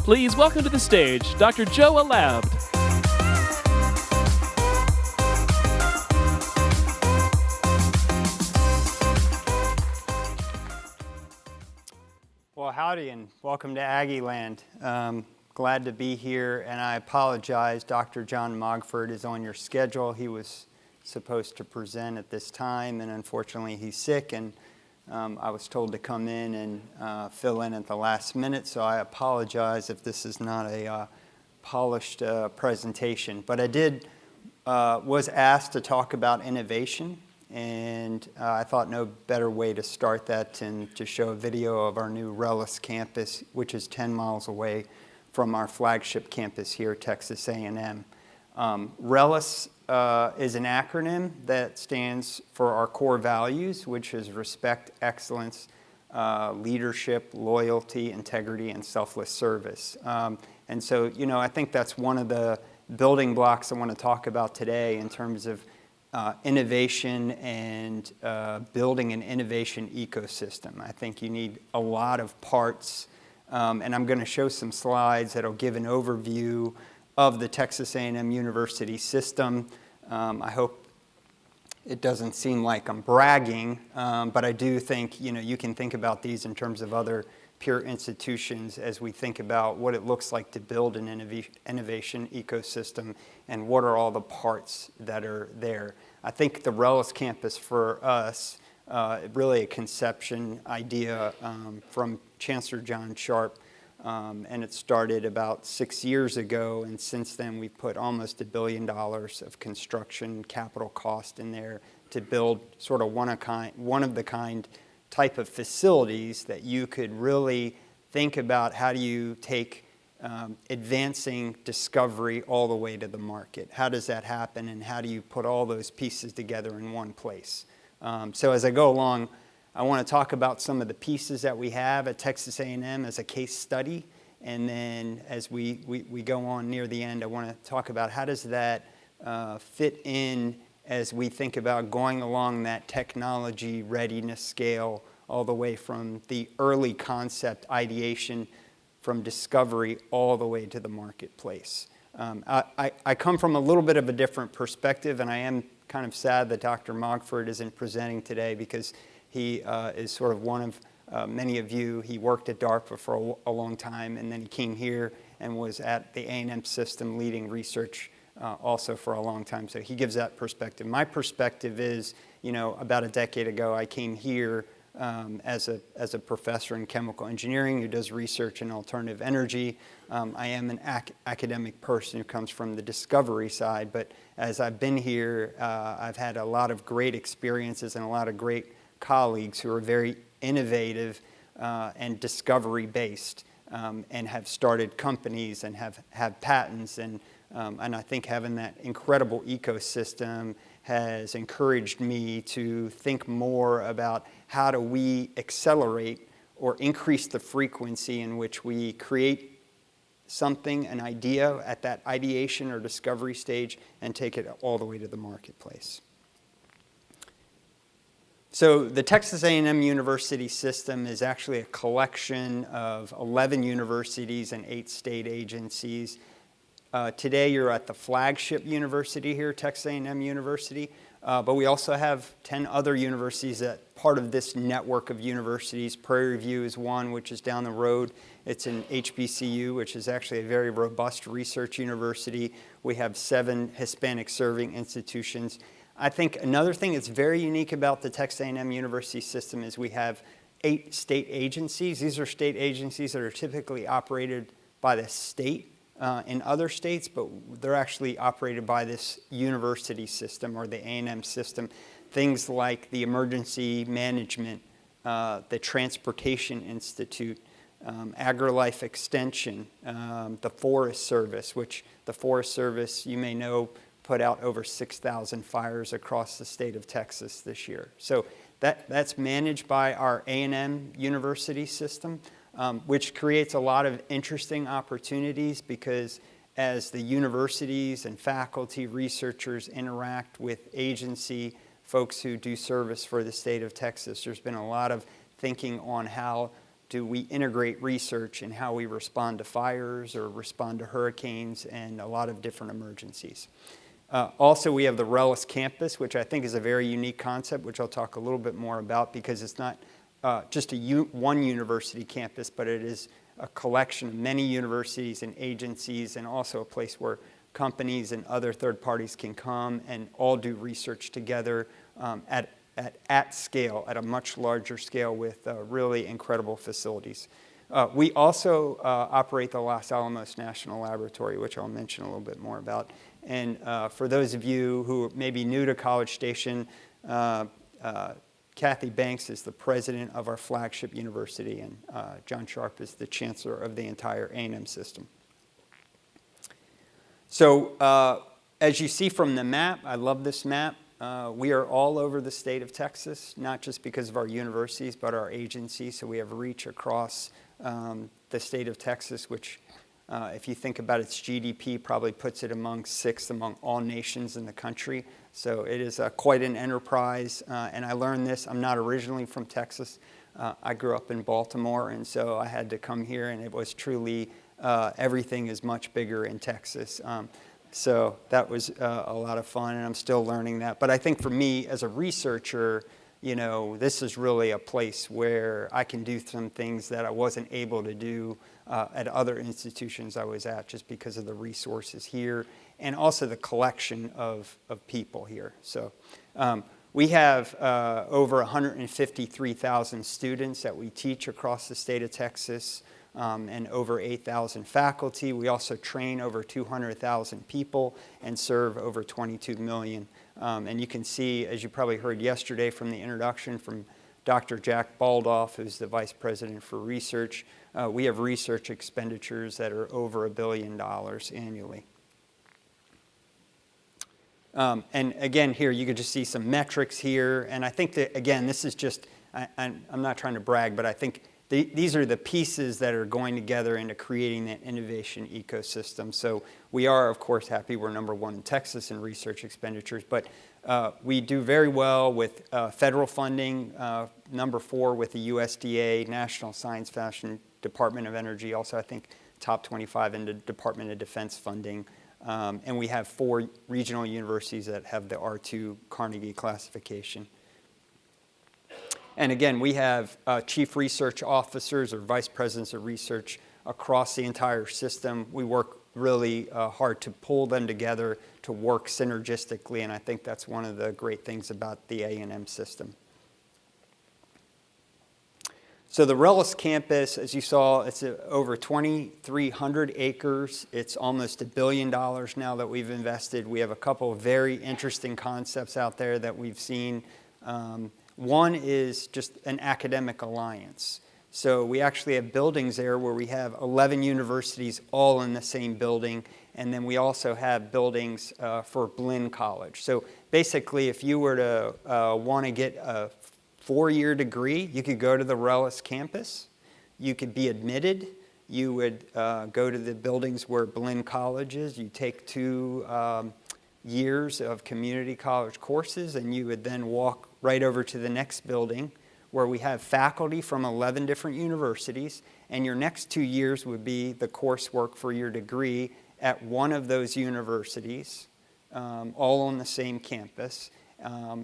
Please welcome to the stage Dr. Joe Alabd. Well, howdy and welcome to Aggie Land. Glad to be here, and I apologize. Dr. John Mogford is on your schedule. He was supposed to present at this time, and unfortunately he's sick, and I was told to come in and fill in at the last minute, so I apologize if this is not a polished presentation. But I was asked to talk about innovation, and I thought no better way to start that than to show a video of our new RELLIS Campus, which is 10 miles away from our flagship campus here, Texas A&M. RELLIS is an acronym that stands for our core values, which is respect, excellence, leadership, loyalty, integrity, and selfless service. And so, I think that's one of the building blocks I want to talk about today in terms of innovation and building an innovation ecosystem. I think you need a lot of parts, and I'm going to show some slides that'll give an overview of the Texas A&M University system. I hope it doesn't seem like I'm bragging, but I do think you can think about these in terms of other peer institutions as we think about what it looks like to build an innovation ecosystem and what are all the parts that are there. I think the RELLIS Campus for us, really a conception idea from Chancellor John Sharp, and it started about 6 years ago, and since then we've put almost $1 billion of construction capital cost in there to build sort of one of the kind type of facilities that you could really think about how do you take advancing discovery all the way to the market. How does that happen, and how do you put all those pieces together in one place? So as I go along, I want to talk about some of the pieces that we have at Texas A&M as a case study, and then as we go on near the end, I want to talk about how does that fit in as we think about going along that technology readiness scale all the way from the early concept ideation, from discovery all the way to the marketplace. I come from a little bit of a different perspective, and I am kind of sad that Dr. Mogford isn't presenting today because he is sort of one of many of you. He worked at DARPA for a long time, and then he came here and was at the A&M system leading research also for a long time. So he gives that perspective. My perspective is, about a decade ago, I came here as a professor in chemical engineering who does research in alternative energy. I am an academic person who comes from the discovery side, but as I've been here, I've had a lot of great experiences and a lot of great colleagues who are very innovative and discovery-based and have started companies and have patents. And I think having that incredible ecosystem has encouraged me to think more about how do we accelerate or increase the frequency in which we create something, an idea at that ideation or discovery stage, and take it all the way to the marketplace. So the Texas A&M University system is actually a collection of 11 universities and 8 state agencies. Today you're at the flagship university here, Texas A&M University, but we also have 10 other universities that part of this network of universities. Prairie View is one, which is down the road. It's an HBCU, which is actually a very robust research university. We have 7 Hispanic serving institutions. I think another thing that's very unique about the Texas A&M University system is we have 8 state agencies. These are state agencies that are typically operated by the state in other states, but they're actually operated by this university system or the A&M system. Things like the Emergency Management, the Transportation Institute, AgriLife Extension, the Forest Service, which the Forest Service, you may know, put out over 6,000 fires across the state of Texas this year. So that's managed by our A&M University system, which creates a lot of interesting opportunities because as the universities and faculty, researchers interact with agency folks who do service for the state of Texas, there's been a lot of thinking on how do we integrate research in how we respond to fires or respond to hurricanes and a lot of different emergencies. Also, we have the RELLIS Campus, which I think is a very unique concept, which I'll talk a little bit more about because it's not just one university campus, but it is a collection of many universities and agencies, and also a place where companies and other third parties can come and all do research together at scale, at a much larger scale with really incredible facilities. We also operate the Los Alamos National Laboratory, which I'll mention a little bit more about. And for those of you who may be new to College Station, Kathy Banks is the president of our flagship university, and John Sharp is the chancellor of the entire A&M system. So as you see from the map, I love this map. We are all over the state of Texas, not just because of our universities, but our agencies. So we have reach across the state of Texas, which if you think about its GDP, probably puts it among sixth among all nations in the country. So it is quite an enterprise. And I learned this. I'm not originally from Texas. I grew up in Baltimore, and so I had to come here, and it was truly everything is much bigger in Texas. So that was a lot of fun, and I'm still learning that. But I think for me, as a researcher, you know, this is really a place where I can do some things that I wasn't able to do at other institutions I was at, just because of the resources here and also the collection of people here. So we have over 153,000 students that we teach across the state of Texas, and over 8,000 faculty. We also train over 200,000 people and serve over 22 million. And you can see, as you probably heard yesterday from the introduction from Dr. Jack Baldoff, who's the Vice President for Research, we have research expenditures that are over $1 billion annually. And again, here you can just see some metrics here. And I think that, again, this is just, I'm not trying to brag, but I think these are the pieces that are going together into creating that innovation ecosystem. So we are, of course, happy we're #1 in Texas in research expenditures, but we do very well with federal funding, #4 with the USDA, National Science Foundation, Department of Energy, also I think top 25 in the Department of Defense funding. And we have 4 regional universities that have the R2 Carnegie classification. And again, we have chief research officers or vice presidents of research across the entire system. We work really hard to pull them together to work synergistically, and I think that's one of the great things about the A&M system. So the RELLIS Campus, as you saw, it's over 2,300 acres. It's almost $1 billion now that we've invested. We have a couple of very interesting concepts out there that we've seen. One is just an academic alliance. So we actually have buildings there where we have 11 universities all in the same building, and then we also have buildings for Blinn College. So basically, if you were to want to get a 4-year degree, you could go to the RELLIS Campus. You could be admitted. You would go to the buildings where Blinn College is. You take 2 years of community college courses, and you would then walk right over to the next building where we have faculty from 11 different universities, and your next 2 years would be the coursework for your degree at one of those universities, all on the same campus,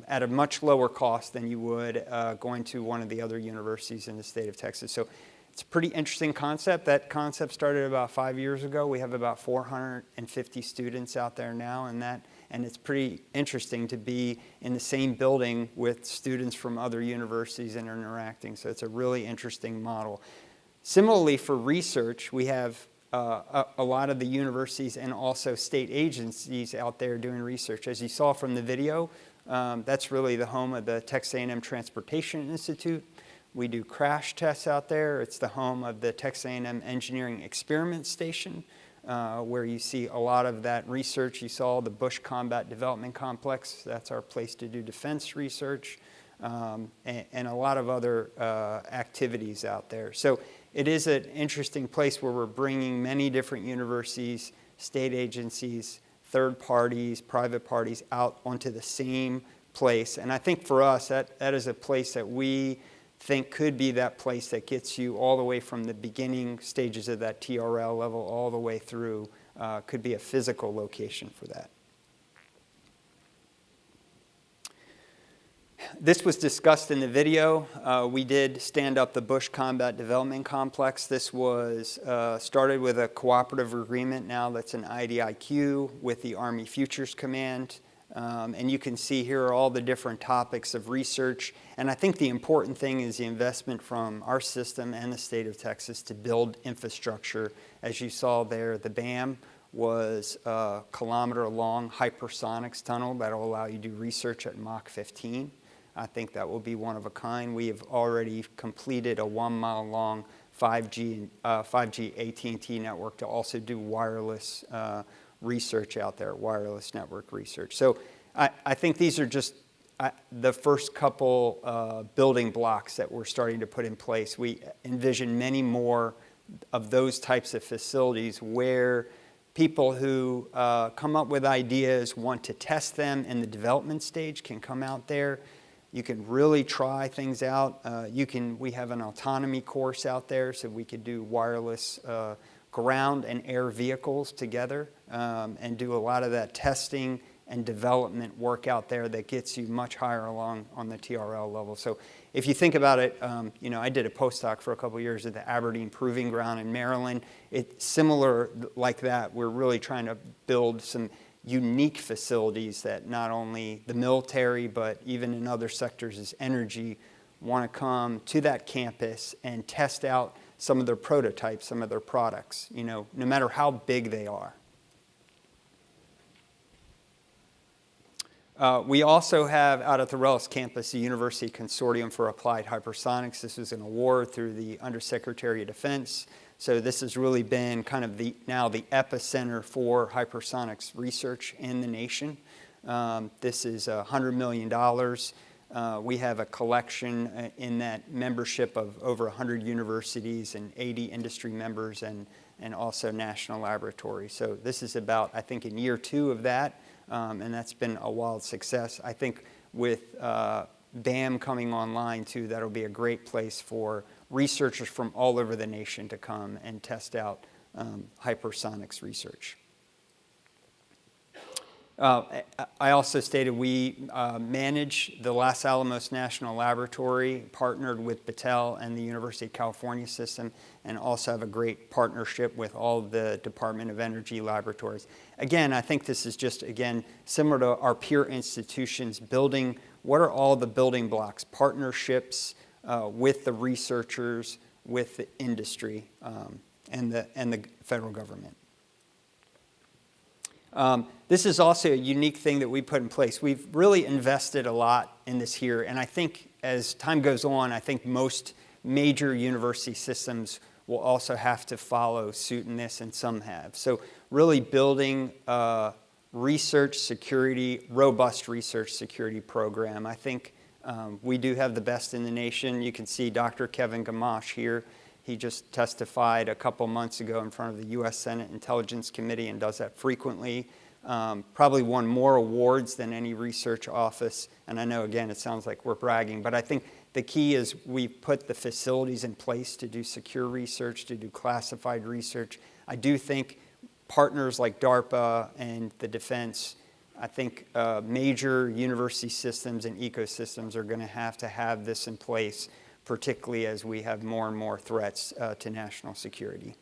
at a much lower cost than you would going to one of the other universities in the state of Texas. So it's a pretty interesting concept. That concept started about 5 years ago. We have about 450 students out there now, and it's pretty interesting to be in the same building with students from other universities and interacting. So it's a really interesting model. Similarly, for research, we have a lot of the universities and also state agencies out there doing research. As you saw from the video, that's really the home of the Texas A&M Transportation Institute. We do crash tests out there. It's the home of the Texas A&M Engineering Experiment Station, where you see a lot of that research. You saw the Bush Combat Development Complex. That's our place to do defense research, and a lot of other activities out there. So it is an interesting place where we're bringing many different universities, state agencies, third parties, private parties out onto the same place. And I think for us, that is a place that we think could be that place that gets you all the way from the beginning stages of that TRL level all the way through, could be a physical location for that. This was discussed in the video. We did stand up the Bush Combat Development Complex. This was started with a cooperative agreement now that's an IDIQ with the Army Futures Command. And you can see here are all the different topics of research. And I think the important thing is the investment from our system and the state of Texas to build infrastructure. As you saw there, the BAM was a kilometer-long hypersonics tunnel that will allow you to do research at Mach 15. I think that will be one of a kind. We have already completed a 1 mile long 5G AT&T network to also do wireless research out there, wireless network research. So I think these are just the first couple building blocks that we're starting to put in place. We envision many more of those types of facilities where people who come up with ideas, want to test them in the development stage, can come out there. You can really try things out. We have an autonomy course out there, so we could do wireless ground and air vehicles together and do a lot of that testing and development work out there that gets you much higher along on the TRL level. So if you think about it, I did a postdoc for a couple of years at the Aberdeen Proving Ground in Maryland. It's similar like that. We're really trying to build some unique facilities that not only the military, but even in other sectors as energy, want to come to that campus and test out some of their prototypes, some of their products, no matter how big they are. We also have out at the RELLIS Campus the University Consortium for Applied Hypersonics. This is an award through the Undersecretary of Defense. So this has really been kind of now the epicenter for hypersonics research in the nation. This is $100 million. We have a collection in that membership of over 100 universities and 80 industry members and also national laboratories. So this is about, I think, in year 2 of that, and that's been a wild success. I think with BAM coming online too, that'll be a great place for researchers from all over the nation to come and test out hypersonics research. I also stated we manage the Los Alamos National Laboratory, partnered with Battelle and the University of California system, and also have a great partnership with all the Department of Energy laboratories. Again, I think this is just, again, similar to our peer institutions, building, what are all the building blocks, partnerships with the researchers, with the industry, and the federal government. This is also a unique thing that we put in place. We've really invested a lot in this here, and I think as time goes on, I think most major university systems will also have to follow suit in this, and some have. So really building a research security, robust research security program. I think we do have the best in the nation. You can see Dr. Kevin Gamache here. He just testified a couple months ago in front of the U.S. Senate Intelligence Committee and does that frequently. Probably won more awards than any research office. And I know, again, it sounds like we're bragging, but I think the key is we put the facilities in place to do secure research, to do classified research. I do think partners like DARPA and the defense, I think major university systems and ecosystems are going to have this in place, particularly as we have more and more threats to national security.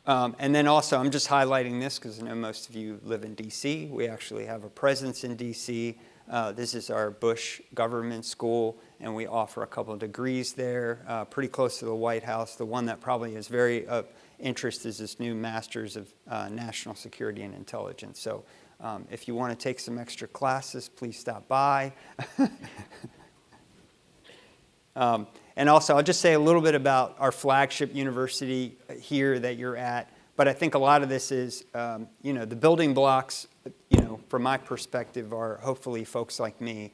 And then also, I'm just highlighting this because I know most of you live in D.C. We actually have a presence in D.C. This is our Bush Government School, and we offer a couple of degrees there, pretty close to the White House. The one that probably is very of interest is this new Masters of National Security and Intelligence. So if you want to take some extra classes, please stop by. And also, I'll just say a little bit about our flagship university here that you're at. But I think a lot of this is, the building blocks, from my perspective, are hopefully folks like me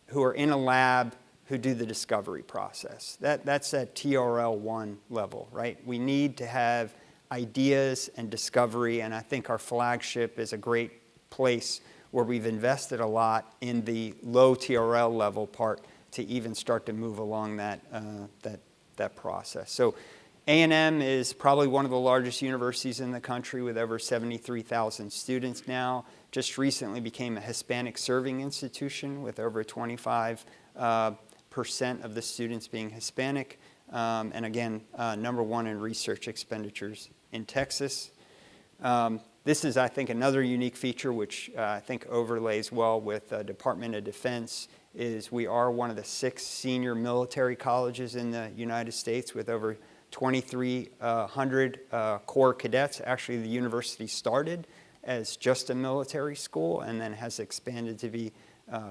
who are in a lab who do the discovery process. That's at TRL 1 level, right? We need to have ideas and discovery, and I think our flagship is a great place where we've invested a lot in the low TRL level part to even start to move along that process. So A&M is probably one of the largest universities in the country with over 73,000 students now. Just recently became a Hispanic serving institution with over 25% of the students being Hispanic. And again, #1 in research expenditures in Texas. This is, I think, another unique feature which I think overlays well with the Department of Defense is we are one of the 6 senior military colleges in the United States with over 2,300 Corps cadets. Actually, the university started as just a military school and then has expanded to be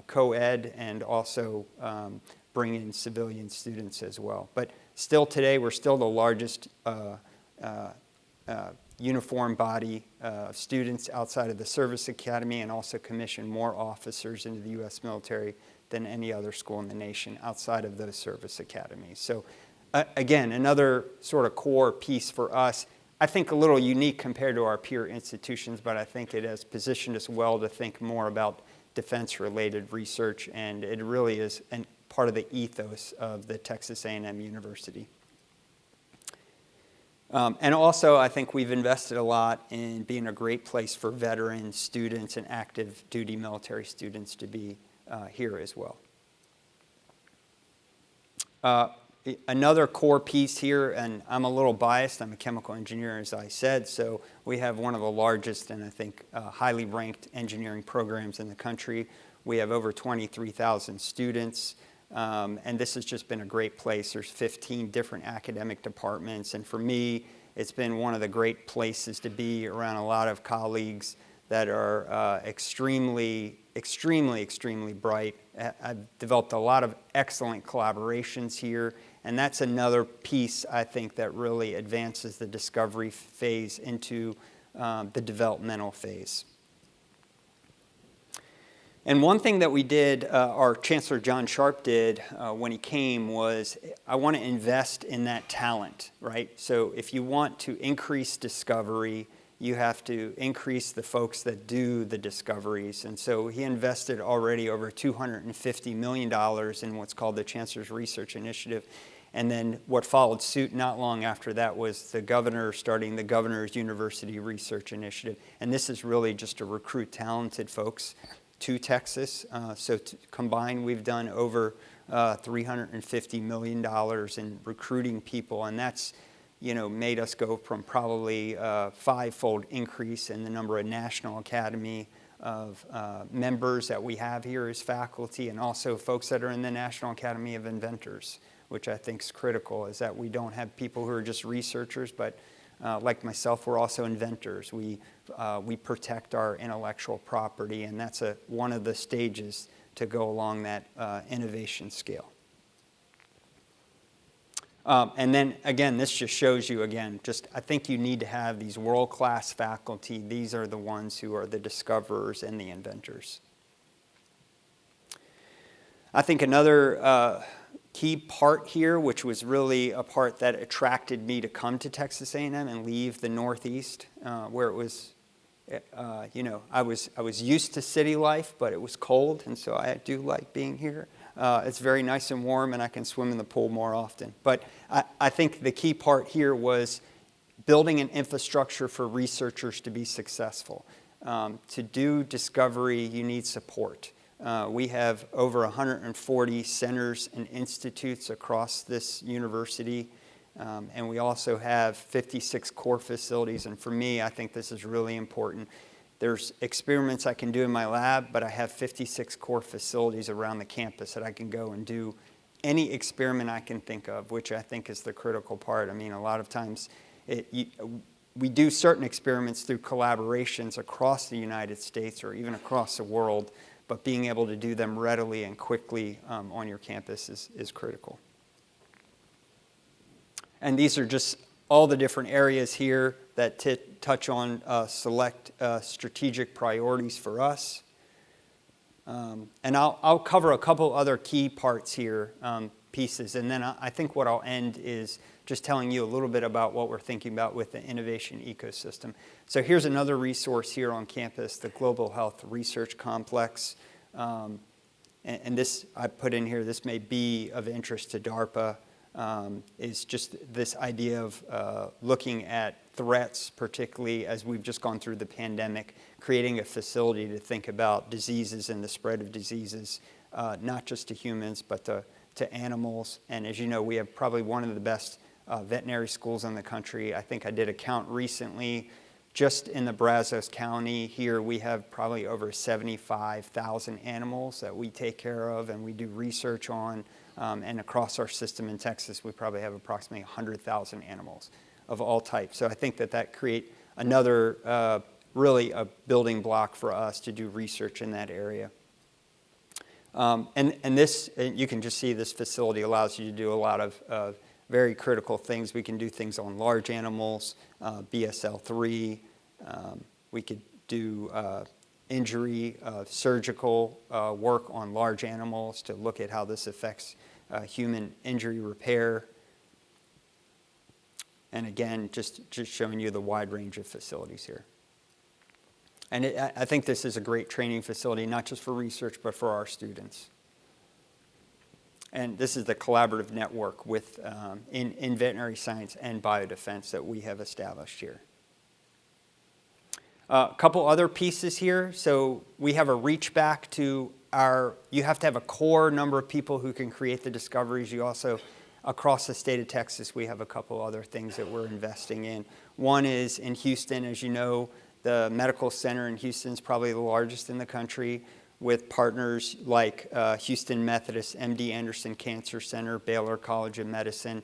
co-ed and also bring in civilian students as well. But still today, we're still the largest uniform body of students outside of the service academy and also commission more officers into the U.S. military than any other school in the nation outside of those service academies. So again, another sort of core piece for us, I think a little unique compared to our peer institutions, but I think it has positioned us well to think more about defense-related research, and it really is part of the ethos of the Texas A&M University. And also, I think we've invested a lot in being a great place for veteran students and active duty military students to be here as well. Another core piece here, and I'm a little biased, I'm a chemical engineer as I said, so we have one of the largest and I think highly ranked engineering programs in the country. We have over 23,000 students. And this has just been a great place. There's 15 different academic departments, and for me, it's been one of the great places to be around a lot of colleagues that are extremely bright. I've developed a lot of excellent collaborations here, and that's another piece, I think, that really advances the discovery phase into the developmental phase. And one thing that we did, our Chancellor John Sharp did when he came was, I want to invest in that talent, right? So if you want to increase discovery, you have to increase the folks that do the discoveries. And so he invested already over $250 million in what's called the Chancellor's Research Initiative. And then what followed suit not long after that was the governor starting the Governor's University Research Initiative. And this is really just to recruit talented folks to Texas. So combined, we've done over $350 million in recruiting people, and that's made us go from probably a 5-fold increase in the number of National Academy of members that we have here as faculty, and also folks that are in the National Academy of Inventors, which I think is critical, is that we don't have people who are just researchers, but like myself, we're also inventors. We protect our intellectual property, and that's one of the stages to go along that innovation scale. And then, again, this just shows you, again, I think you need to have these world-class faculty. These are the ones who are the discoverers and the inventors. I think another key part here, which was really a part that attracted me to come to Texas A&M and leave the Northeast, where it was, I was used to city life, but it was cold, and so I do like being here. It's very nice and warm, and I can swim in the pool more often. But I think the key part here was building an infrastructure for researchers to be successful. To do discovery, you need support. We have over 140 centers and institutes across this university, and we also have 56 core facilities. And for me, I think this is really important. There's experiments I can do in my lab, but I have 56 core facilities around the campus that I can go and do any experiment I can think of, which I think is the critical part. I mean, a lot of times we do certain experiments through collaborations across the United States or even across the world, but being able to do them readily and quickly on your campus is critical. And these are just all the different areas here that touch on select strategic priorities for us. And I'll cover a couple other key parts here. pieces. And then I think what I'll end is just telling you a little bit about what we're thinking about with the innovation ecosystem. So here's another resource here on campus, the Global Health Research Complex. And this, I put in here, this may be of interest to DARPA, is just this idea of looking at threats, particularly as we've just gone through the pandemic, creating a facility to think about diseases and the spread of diseases, not just to humans, but to animals. And as you know, we have probably one of the best veterinary schools in the country. I think I did a count recently. Just in the Brazos County here, we have probably over 75,000 animals that we take care of and we do research on. And across our system in Texas, we probably have approximately 100,000 animals of all types. So I think that create another really a building block for us to do research in that area. And this, you can just see this facility allows you to do a lot of very critical things. We can do things on large animals, BSL-3. We could do injury, surgical work on large animals to look at how this affects human injury repair. And again, just showing you the wide range of facilities here. And I think this is a great training facility, not just for research, but for our students. And this is the collaborative network with, in veterinary science and biodefense that we have established here. A couple other pieces here. So we have a reach back to you have to have a core number of people who can create the discoveries. You also, across the state of Texas, we have a couple other things that we're investing in. One is in Houston, as you know, the medical center in Houston is probably the largest in the country, with partners like Houston Methodist, MD Anderson Cancer Center, Baylor College of Medicine.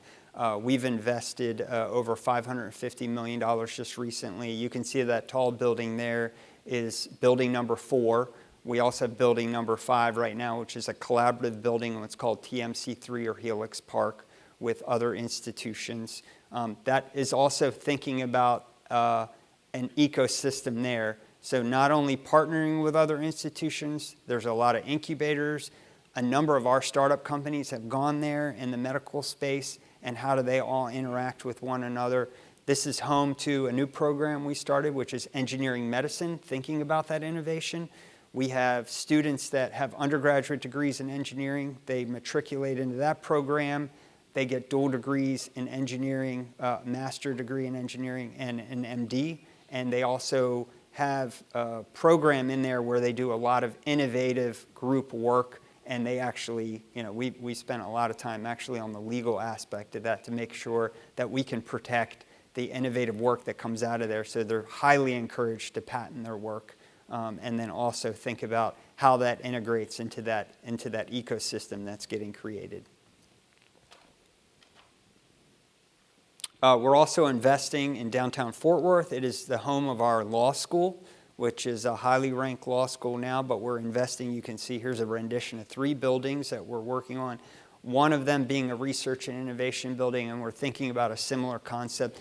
We've invested over $550 million just recently. You can see that tall building there is building number 4. We also have building number 5 right now, which is a collaborative building, and it's called TMC3 or Helix Park with other institutions. That is also thinking about an ecosystem there. So not only partnering with other institutions, there's a lot of incubators. A number of our startup companies have gone there in the medical space, and how do they all interact with one another? This is home to a new program we started, which is engineering medicine, thinking about that innovation. We have students that have undergraduate degrees in engineering. They matriculate into that program. They get dual degrees in engineering, master degree in engineering, and an MD. And they also have a program in there where they do a lot of innovative group work, and they actually, you know, we spent a lot of time actually on the legal aspect of that to make sure that we can protect the innovative work that comes out of there. So they're highly encouraged to patent their work, and then also think about how that integrates into that ecosystem that's getting created. We're also investing in downtown Fort Worth. It is the home of our law school, which is a highly ranked law school now, but we're investing. You can see here's a rendition of 3 buildings that we're working on, one of them being a research and innovation building, and we're thinking about a similar concept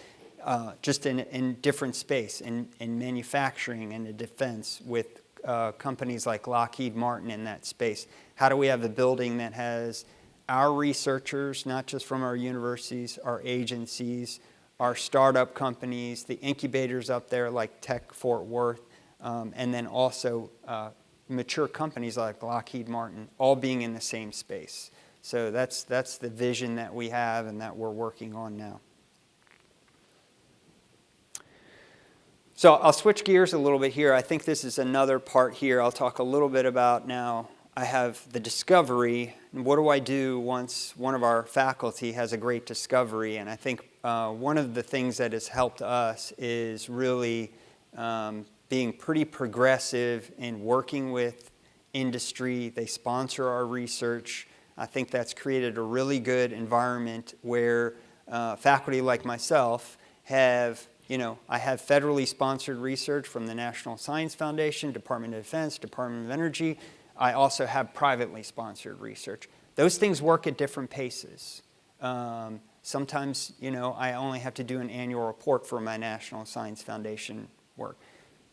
just in different space, in manufacturing and in defense with companies like Lockheed Martin in that space. How do we have a building that has our researchers, not just from our universities, our agencies, our startup companies, the incubators up there like Tech Fort Worth, and then also mature companies like Lockheed Martin, all being in the same space. So that's the vision that we have and that we're working on now. So I'll switch gears a little bit here. I think this is another part here. I'll talk a little bit about now. I have the discovery, and what do I do once one of our faculty has a great discovery? And I think one of the things that has helped us is really being pretty progressive in working with industry. They sponsor our research. I think that's created a really good environment where faculty like myself have, you know, I have federally sponsored research from the National Science Foundation, Department of Defense, Department of Energy. I also have privately sponsored research. Those things work at different paces. Sometimes, you know, I only have to do an annual report for my National Science Foundation work.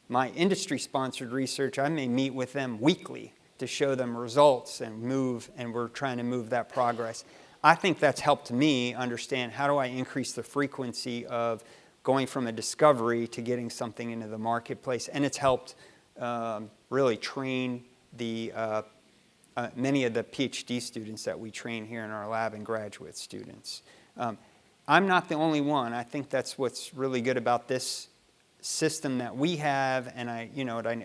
My industry-sponsored research, I may meet with them weekly to show them results and we're trying to move that progress. I think that's helped me understand how do I increase the frequency of going from a discovery to getting something into the marketplace. And it's helped really train the many of the PhD students that we train here in our lab and graduate students. I'm not the only one. I think that's what's really good about this system that we have, and I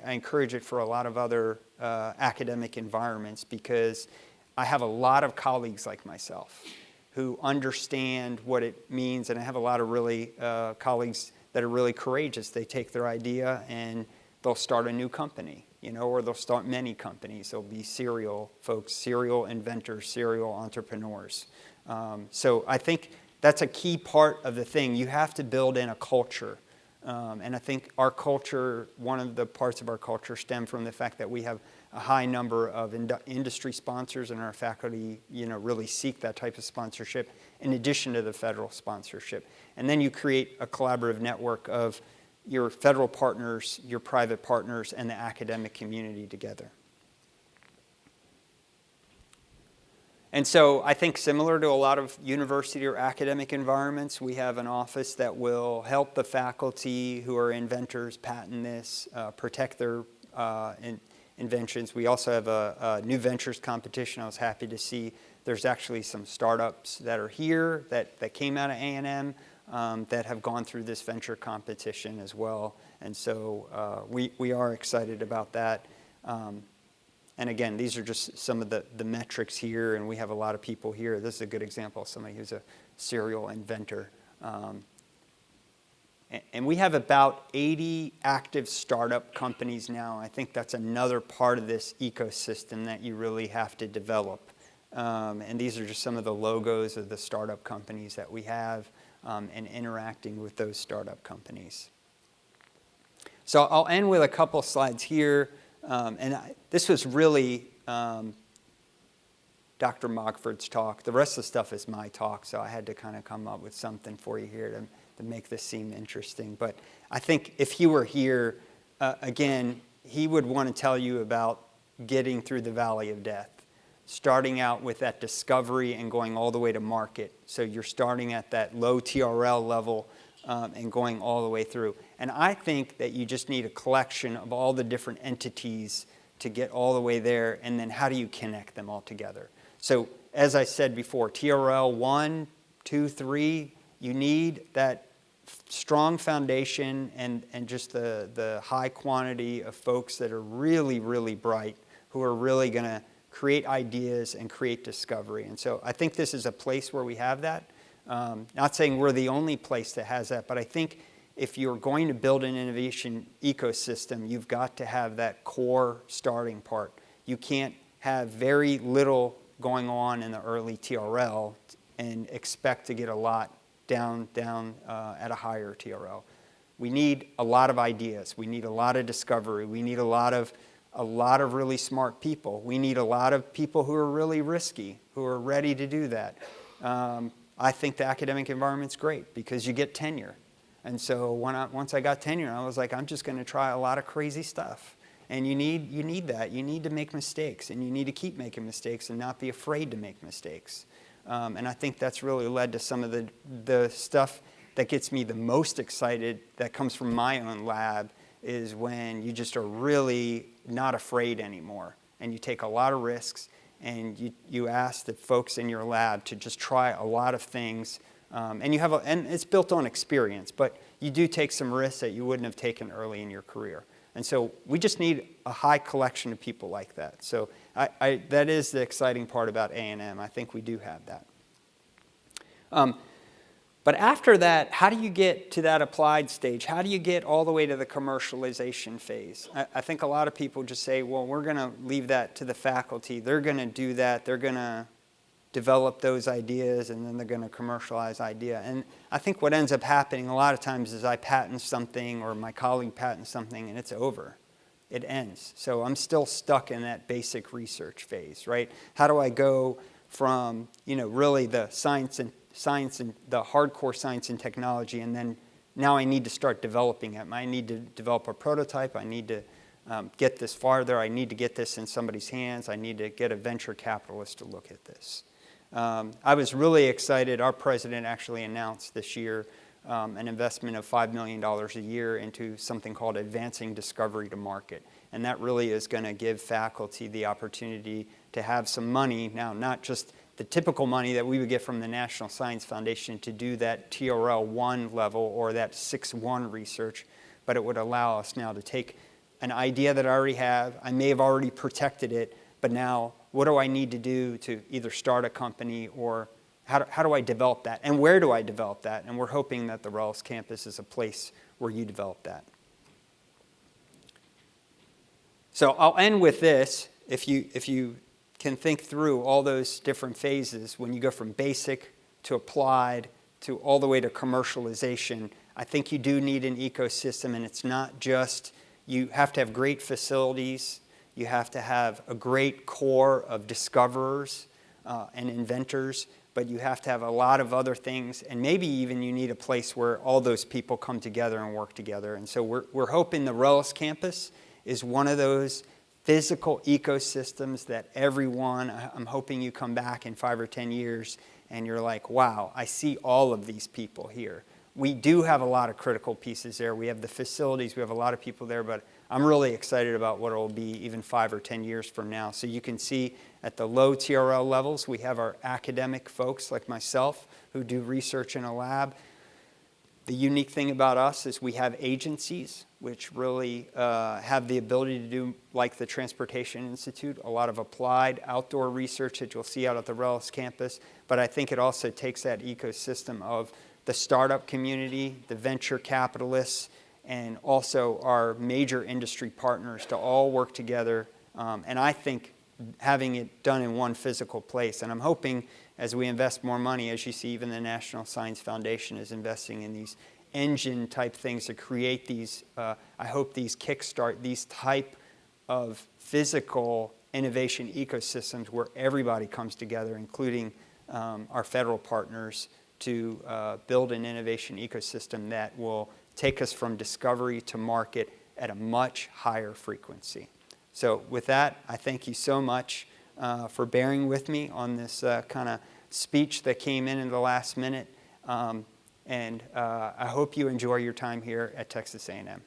encourage it for a lot of other academic environments, because I have a lot of colleagues like myself who understand what it means, and I have a lot of really colleagues that are really courageous. They take their idea and they'll start a new company, or they'll start many companies. They'll be serial folks, serial inventors, serial entrepreneurs. So I think that's a key part of the thing. You have to build in a culture. And I think our culture, one of the parts of our culture stem from the fact that we have a high number of industry sponsors, and our faculty, really seek that type of sponsorship in addition to the federal sponsorship. And then you create a collaborative network of your federal partners, your private partners, and the academic community together. And so I think similar to a lot of university or academic environments, we have an office that will help the faculty who are inventors patent this, protect their inventions. We also have a new ventures competition. I was happy to see there's actually some startups that are here that came out of A&M that have gone through this venture competition as well. And so we are excited about that. And again, these are just some of the metrics here, and we have a lot of people here. This is a good example of somebody who's a serial inventor. And we have about 80 active startup companies now. I think that's another part of this ecosystem that you really have to develop. And these are just some of the logos of the startup companies that we have, and interacting with those startup companies. So I'll end with a couple slides here. This was really Dr. Mogford's talk. The rest of the stuff is my talk, so I had to kind of come up with something for you here to make this seem interesting. But I think if he were here, again, he would want to tell you about getting through the valley of death, starting out with that discovery and going all the way to market. So you're starting at that low TRL level and going all the way through. And I think that you just need a collection of all the different entities to get all the way there, and then how do you connect them all together? So as I said before, TRL 1, 2, 3, you need that strong foundation and just the high quantity of folks that are really, really bright, who are really going to create ideas and create discovery. And so I think this is a place where we have that. Not saying we're the only place that has that, but I think if you're going to build an innovation ecosystem, you've got to have that core starting part. You can't have very little going on in the early TRL and expect to get a lot down at a higher TRL. We need a lot of ideas. We need a lot of discovery. We need a lot of really smart people. We need a lot of people who are really risky, who are ready to do that. I think the academic environment's great because you get tenure. And so once I got tenure, I was like, I'm just going to try a lot of crazy stuff. And you need that. You need to make mistakes, and you need to keep making mistakes and not be afraid to make mistakes. And I think that's really led to some of the stuff that gets me the most excited that comes from my own lab, is when you just are really not afraid anymore. And you take a lot of risks, and you ask the folks in your lab to just try a lot of things. And it's built on experience, but you do take some risks that you wouldn't have taken early in your career. And so we just need a high collection of people like that. So that is the exciting part about A&M. I think we do have that. But after that, how do you get to that applied stage? How do you get all the way to the commercialization phase? I think a lot of people just say, well, we're going to leave that to the faculty. They're going to do that. They're going to develop those ideas, and then they're going to commercialize idea. And I think what ends up happening a lot of times is I patent something, or my colleague patents something, and it's over. It ends. So I'm still stuck in that basic research phase, right? How do I go from, really the science and the hardcore science and technology, and then now I need to start developing it. I need to develop a prototype. I need to get this farther. I need to get this in somebody's hands. I need to get a venture capitalist to look at this. I was really excited. Our president actually announced this year an investment of $5 million a year into something called Advancing Discovery to Market. And that really is going to give faculty the opportunity to have some money, now not just the typical money that we would get from the National Science Foundation to do that TRL 1 level or that 6-1 research, but it would allow us now to take an idea that I already have. I may have already protected it, but now what do I need to do to either start a company or how do I develop that? And where do I develop that? And we're hoping that the RELLIS Campus is a place where you develop that. So I'll end with this. If you can think through all those different phases, when you go from basic to applied to all the way to commercialization, I think you do need an ecosystem, and it's not just, you have to have great facilities, you have to have a great core of discoverers and inventors, but you have to have a lot of other things, and maybe even you need a place where all those people come together and work together. And so we're hoping the RELLIS Campus is one of those physical ecosystems that everyone, I'm hoping you come back in 5 or 10 years and you're like, wow, I see all of these people here. We do have a lot of critical pieces there. We have the facilities, we have a lot of people there, but I'm really excited about what it will be even 5 or 10 years from now. So you can see at the low TRL levels, we have our academic folks like myself who do research in a lab. The unique thing about us is we have agencies which really have the ability to do, like the Transportation Institute, a lot of applied outdoor research that you'll see out at the RELLIS Campus. But I think it also takes that ecosystem of the startup community, the venture capitalists, and also our major industry partners to all work together. And I think having it done in one physical place. And I'm hoping as we invest more money, as you see even the National Science Foundation is investing in these engine type things to create these, I hope these kickstart these type of physical innovation ecosystems where everybody comes together, including our federal partners, to build an innovation ecosystem that will take us from discovery to market at a much higher frequency. So with that, I thank you so much for bearing with me on this kind of speech that came in the last minute. And I hope you enjoy your time here at Texas A&M.